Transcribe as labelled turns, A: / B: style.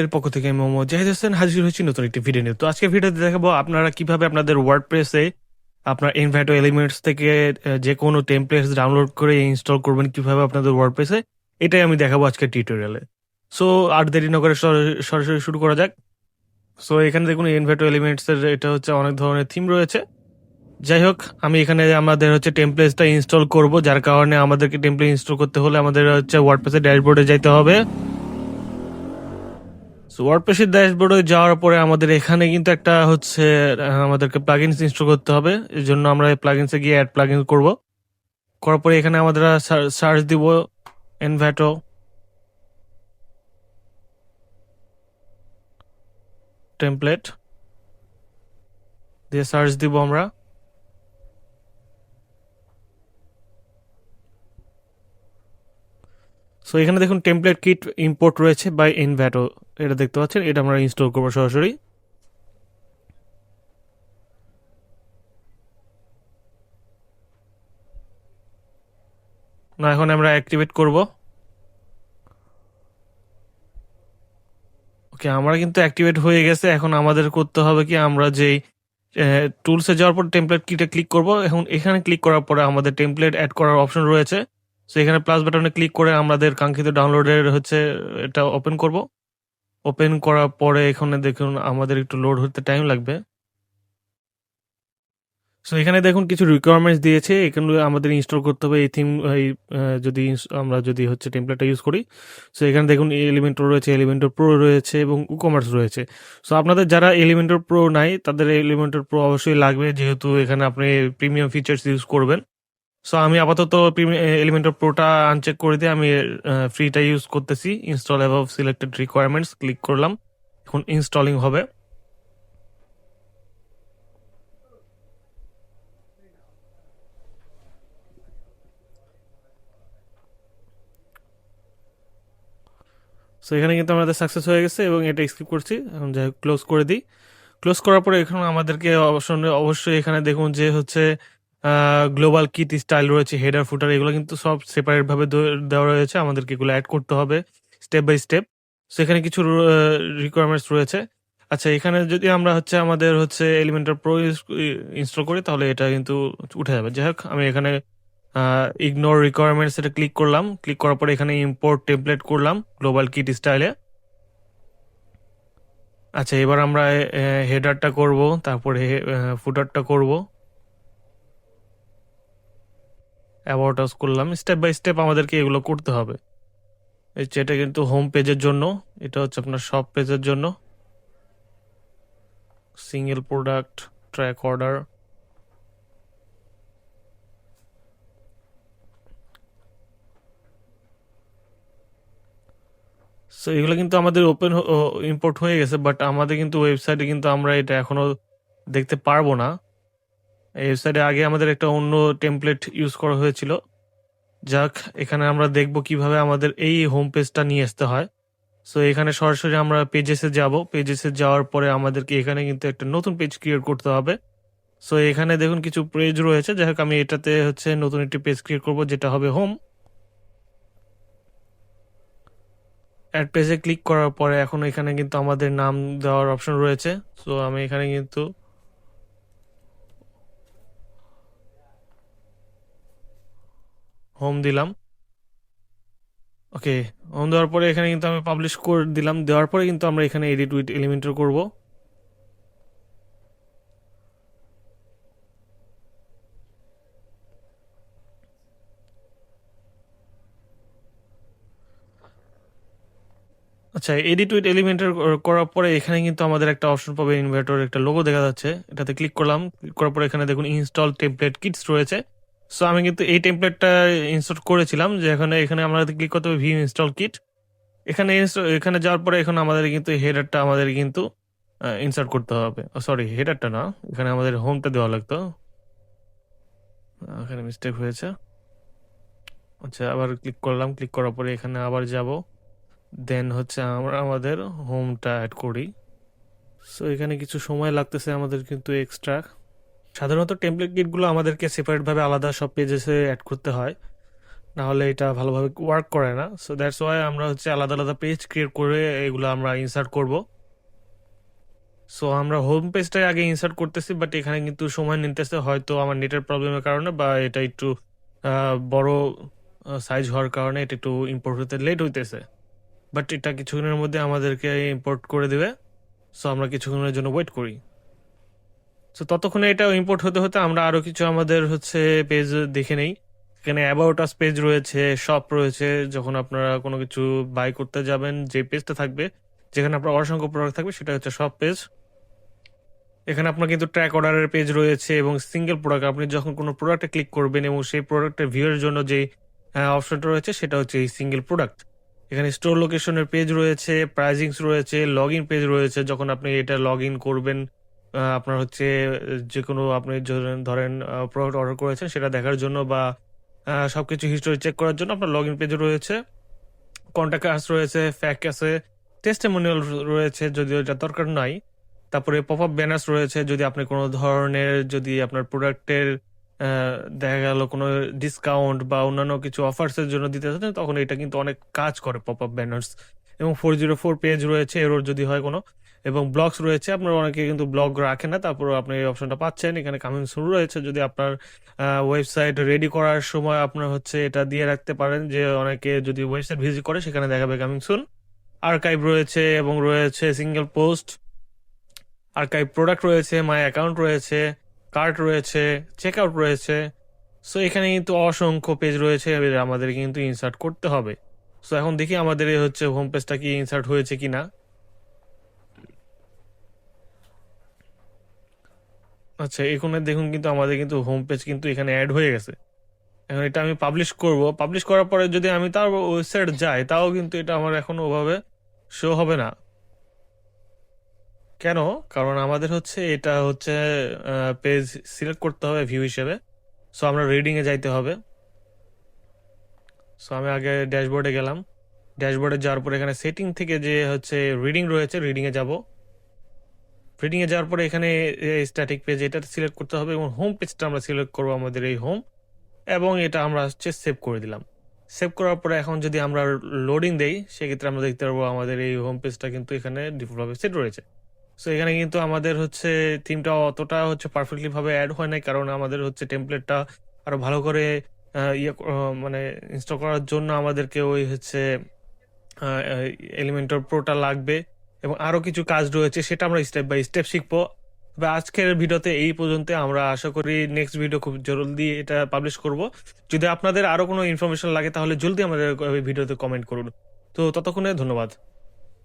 A: এর পক্ষ থেকে আমি মোহাম্মদ জাহিদ হোসেন হাজির হয়েছি নতুন একটি ভিডিও নিয়ে। তো আজকে ভিডিওতে দেখাবো আপনারা কিভাবে আপনাদের ওয়ার্ডপ্রেসে আপনার ইনভাইটো এলিমেন্টস থেকে যে কোনো টেমপ্লেটস ডাউনলোড করে ইনস্টল করবেন কিভাবে আপনাদের ওয়ার্ডপ্রেসে, এটাই আমি দেখাবো আজকের টিউটোরিয়ালে। সো আর দেরি না করে সরাসরি শুরু করা যাক। সো এখানে দেখুন ইনভাইটো এলিমেন্টস এর এটা হচ্ছে অনেক ধরনের থিম রয়েছে। যাই হোক, আমি এখানে আমাদের হচ্ছে টেমপ্লেটসটা ইনস্টল করব, যার কারণে আমাদেরকে টেমপ্লেট ইনস্টল করতে হলে আমাদের হচ্ছে ওয়ার্ডপ্রেসের ড্যাশবোর্ডে যাইতে হবে। সো ওয়ার্ডপ্রেসের ড্যাশবোর্ডে যাওয়ার পরে আমাদের এখানে কিন্তু একটা হচ্ছে আমাদেরকে প্লাগইনস ইনস্টল করতে হবে। এর জন্য আমরা প্লাগইনসে গিয়ে অ্যাড প্লাগইন করব। করার পরে এখানে আমাদের সার্চ দিব এনভ্যাটো টেমপ্লেট দিয়ে সার্চ দিব আমরা। সো এখানে দেখুন টেমপ্লেট কিট ইম্পোর্ট রয়েছে বাই এনভ্যাটো, এটা দেখতে পাচ্ছেন। এটা আমরা ইনস্টল করবো সরাসরি। না, এখন আমরা অ্যাক্টিভেট করব। ওকে, আমরা কিন্তু অ্যাক্টিভেট হয়ে গেছে। এখন আমাদের করতে হবে কি, আমরা যেই টুলসে যাওয়ার পর টেমপ্লেট কিটে ক্লিক করব। এখন এখানে ক্লিক করার পরে আমাদের টেমপ্লেট অ্যাড করার অপশন রয়েছে। সো এখানে প্লাস বাটনে ক্লিক করে আমাদের কাঙ্ক্ষিত ডাউনলোডের হচ্ছে এটা ওপেন করব। ওপেন করার পরে এখানে দেখুন আমাদের একটু লোড হতে টাইম লাগবে। সো এখানে দেখুন কিছু রিকোয়ারমেন্টস দিয়েছে, এখানে আমাদের ইনস্টল করতে হবে এই থিম। যদি আমরা যদি হচ্ছে টেমপ্লেটটা ইউজ করি। সো এখানে দেখুন এলিমেন্টর রয়েছে, এলিমেন্টর প্রো রয়েছে এবং ইকমার্স রয়েছে। সো আপনাদের যারা এলিমেন্টর প্রো নাই তাদের এলিমেন্টর প্রো অবশ্যই লাগবে, যেহেতু এখানে আপনি প্রিমিয়াম ফিচার্স ইউজ করবেন। সো আমি আপাতত এলিমেন্টর প্রোটা আনচেক করে দিয়ে আমি ফ্রিটা ইউজ করতেছি। Install above selected requirements click করলাম, এখন ইনস্টলিং হবে। সো এখানে কিন্তু আমাদের সাকসেস হয়ে গেছে এবং এটা স্কিপ করছি। এখন যাই ক্লোজ করে দিই। ক্লোজ করার পরে এখন আমাদেরকে অবশ্যই এখানে দেখুন যে হচ্ছে গ্লোবাল কিট স্টাইল রয়েছে, হেডার ফুটার, এগুলো কিন্তু সব সেপারেট ভাবে দেওয়া রয়েছে। আমাদেরকে এগুলো অ্যাড করতে হবে স্টেপ বাই স্টেপ। সো এখানে কিছু রিকোয়ারমেন্টস রয়েছে। আচ্ছা, এখানে যদি আমরা হচ্ছে আমাদের হচ্ছে এলিমেন্টার প্রো ইনস্টল করি তাহলে এটা কিন্তু উঠে যাবে। যাই হোক, আমি এখানে ইগনোর রিকোয়ারমেন্টস এটা ক্লিক করলাম। ক্লিক করার পরে এখানে ইম্পোর্ট টেমপ্লেট করলাম গ্লোবাল কিট স্টাইলে। আচ্ছা, এবার আমরা হেডারটা করব, তারপরে ফুটারটা করব, অ্যাবাউট আস করলাম। স্টেপ বাই স্টেপ আমাদেরকে এগুলো করতে হবে। এটা কিন্তু হোম পেজের জন্য, এটা হচ্ছে আপনার সব পেজের জন্য। Single product, track order. So এগুলো কিন্তু আমাদের ওপেন ইম্পোর্ট হয়ে গেছে, বাট আমাদের কিন্তু ওয়েবসাইটে কিন্তু আমরা এটা এখনো দেখতে পারবো না। এই ওয়েবসাইটে আগে আমাদের একটা অন্য টেমপ্লেট ইউজ করা হয়েছিল। যাক, এখানে আমরা দেখব কিভাবে আমাদের এই হোম পেজটা নিয়ে আসতে হয়। সো এখানে সরাসরি আমরা পেজেসে যাব। পেজেসে যাওয়ার পরে আমাদেরকে এখানে কিন্তু একটা নতুন পেজ ক্রিয়েট করতে হবে। সো এখানে দেখুন কিছু পেজ রয়েছে। যাই হোক, আমি এটাতে হচ্ছে নতুন একটি পেজ ক্রিয়েট করব, যেটা হবে হোম। অ্যাড পেজে ক্লিক করার পরে এখন এখানে কিন্তু আমাদের নাম দেওয়ার অপশন রয়েছে। সো আমি এখানে কিন্তু হোম দিলাম। ওকে, হোম দেওয়ার পরে এখানে কিন্তু আমি পাবলিশ করে দিলাম। দেওয়ার পরে কিন্তু আমরা এখানে এডিট উইথ এলিমেন্টর করব। আচ্ছা, এডিট উইথ এলিমেন্টর করার পরে এখানে কিন্তু আমাদের একটা অপশন পাবে, ইনভার্টর একটা লোগো দেখা যাচ্ছে। এটাতে ক্লিক করলাম। ক্লিক করার পরে এখানে দেখুন ইনস্টল টেমপ্লেট কিটস রয়েছে। সো আমি কিন্তু এই টেমপ্লেটটা ইনস্টল করেছিলাম, যে এখানে এখানে আমরা ক্লিক করতে হবে ভিউ ইনস্টল কিট। এখানে এখানে যাওয়ার পরে এখন আমাদের কিন্তু হেডারটা আমাদের কিন্তু ইনসার্ট করতে হবে। সরি, হেডারটা না, এখানে আমাদের হোমটা দেওয়া লাগতো। এখানে মিস্টেক হয়েছে। আচ্ছা, আবার ক্লিক করলাম। ক্লিক করার পরে এখানে আবার যাব, দেন হচ্ছে আমরা আমাদের হোমটা অ্যাড করি। সো এখানে কিছু সময় লাগতেছে আমাদের কিন্তু এক্সট্রা। সাধারণত টেমপ্লেট কিটগুলো আমাদেরকে সেপারেটভাবে আলাদা সব পেজেসে অ্যাড করতে হয়, না হলে এটা ভালোভাবে ওয়ার্ক করে না। সো দ্যাটস ওয়াই আমরা হচ্ছে আলাদা আলাদা পেজ ক্রিয়েট করে এগুলো আমরা ইনসার্ট করব। সো আমরা হোম পেজটাই আগে ইনসার্ট করতেছি, বাট এখানে কিন্তু সময় নিতেছে, হয়তো আমার নেটের প্রবলেমের কারণে বা এটা একটু বড় সাইজ হওয়ার কারণে এটা একটু ইম্পোর্ট হতে লেট হইতেছে। বাট এটা কিছুক্ষণের মধ্যে আমাদেরকে ইম্পোর্ট করে দেবে। সো আমরা কিছুক্ষণের জন্য ওয়েট করি। সো ততক্ষণে এটা ইম্পোর্ট হতে হতে আমরা আরো কিছু আমাদের হচ্ছে পেজ দেখে নেই। এখানে অ্যাবাউট আস পেজ রয়েছে, শপ রয়েছে। যখন আপনারা কোনো কিছু বাই করতে যাবেন, যে পেজটা থাকবে যেখানে আপনার অসংখ্য প্রোডাক্ট থাকবে সেটা হচ্ছে শপ পেজ। এখানে আপনার কিন্তু ট্র্যাক অর্ডারের পেজ রয়েছে এবং সিঙ্গেল প্রোডাক্ট, আপনি যখন কোনো প্রোডাক্টে ক্লিক করবেন এবং সেই প্রোডাক্টের ভিউয়ের জন্য যে অপশনটা রয়েছে সেটা হচ্ছে এই সিঙ্গেল প্রোডাক্ট। এখানে স্টোর লোকেশনের পেজ রয়েছে, প্রাইজিংস রয়েছে, লগ ইন পেজ রয়েছে। যখন আপনি এটা লগ ইন করবেন, আপনার হচ্ছে যে কোনো আপনি ধরেন প্রোডাক্ট অর্ডার করেছেন সেটা দেখার জন্য বা সবকিছু হিস্টোরি চেক করার জন্য আপনার লগ ইন পেজ রয়েছে। কন্ট্যাক্ট আস রয়েছে, ফ্যাক আছে, টেস্টিমোনিয়াল রয়েছে যদিও এটা দরকার নাই। তারপরে পপ আপ ব্যানার্স রয়েছে, যদি আপনি কোনো ধরনের যদি আপনার প্রোডাক্টের দেখা গেল কোনো ডিসকাউন্ট বা অন্যান্য কিছু অফার্সের জন্য দিতে চান তখন এটা কিন্তু অনেক কাজ করে পপ আপ ব্যানার্স। এবং 404 পেজ রয়েছে এরর যদি হয় কোনো। এবং ব্লগস রয়েছে, আপনার অনেকে কিন্তু ব্লগ রাখেন না, তারপর আপনি এই অপশনটা পাচ্ছেন। এখানে কামিং সুন রয়েছে, যদি আপনার ওয়েবসাইট রেডি করার সময় আপনার হচ্ছে এটা দিয়ে রাখতে পারেন যে অনেকে যদি ওয়েবসাইট ভিজিট করে সেখানে দেখাবে কামিং সুন। আর্কাইভ রয়েছে এবং রয়েছে সিঙ্গেল পোস্ট, আর্কাইভ প্রোডাক্ট রয়েছে, মাই অ্যাকাউন্ট রয়েছে, কার্ট রয়েছে, চেক আউট রয়েছে। সো এখানে কিন্তু অসংখ্য পেজ রয়েছে, এবার আমাদের কিন্তু ইনসার্ট করতে হবে। সো এখন দেখি আমাদের এই হচ্ছে হোম পেজটা কি ইনসার্ট হয়েছে কিনা। আচ্ছা, এখানে দেখুন কিন্তু আমাদের কিন্তু হোম পেজ কিন্তু এখানে অ্যাড হয়ে গেছে। এখন এটা আমি পাবলিশ করব, পাবলিশ করার পরে যদি আমি তার ওয়েবসাইট যাই তাও কিন্তু এটা আমার এখন ওভাবে শো হবে না। কেন? কারণ আমাদের হচ্ছে এটা হচ্ছে পেজ সিলেক্ট করতে হবে ভিউ হিসেবে। সো আমরা রিডিংয়ে যাইতে হবে। সো আমি আগে ড্যাশবোর্ডে গেলাম, ড্যাশবোর্ডে যাওয়ার পরে এখানে সেটিং থেকে যে হচ্ছে রিডিং রয়েছে রিডিংয়ে যাব। রিডিংয়ে যাওয়ার পরে এখানে স্ট্যাটিক পেজ এটা সিলেক্ট করতে হবে এবং হোম পেজটা আমরা সিলেক্ট করবো, আমাদের এই হোম। এবং এটা আমরা হচ্ছে সেভ করে দিলাম। সেভ করার পরে এখন যদি আমরা লোডিং দেই সেক্ষেত্রে আমরা দেখতে পারবো আমাদের এই হোম পেজটা কিন্তু এখানে ডিফল্টভাবে সেট রয়েছে। সো এখানে কিন্তু আমাদের হচ্ছে থিমটা অতটা হচ্ছে পারফেক্টলি ভাবে অ্যাড হয় নাই, কারণ আমাদের হচ্ছে টেমপ্লেটটা আরো ভালো করে মানে ইনস্টল করার জন্য আমাদেরকে ওই হচ্ছে এলিমেন্টর প্রোটা লাগবে এবং আরো কিছু কাজ রয়েছে, সেটা আমরা স্টেপ বাই স্টেপ শিখবো। তবে আজকের ভিডিওতে এই পর্যন্ত, আমরা আশা করি নেক্সট ভিডিও খুব জলদি এটা পাবলিশ করব। যদি আপনাদের আরো কোনো ইনফরমেশন লাগে তাহলে জলদি আমাদের ভিডিওতে কমেন্ট করুন। তো ততক্ষণে ধন্যবাদ।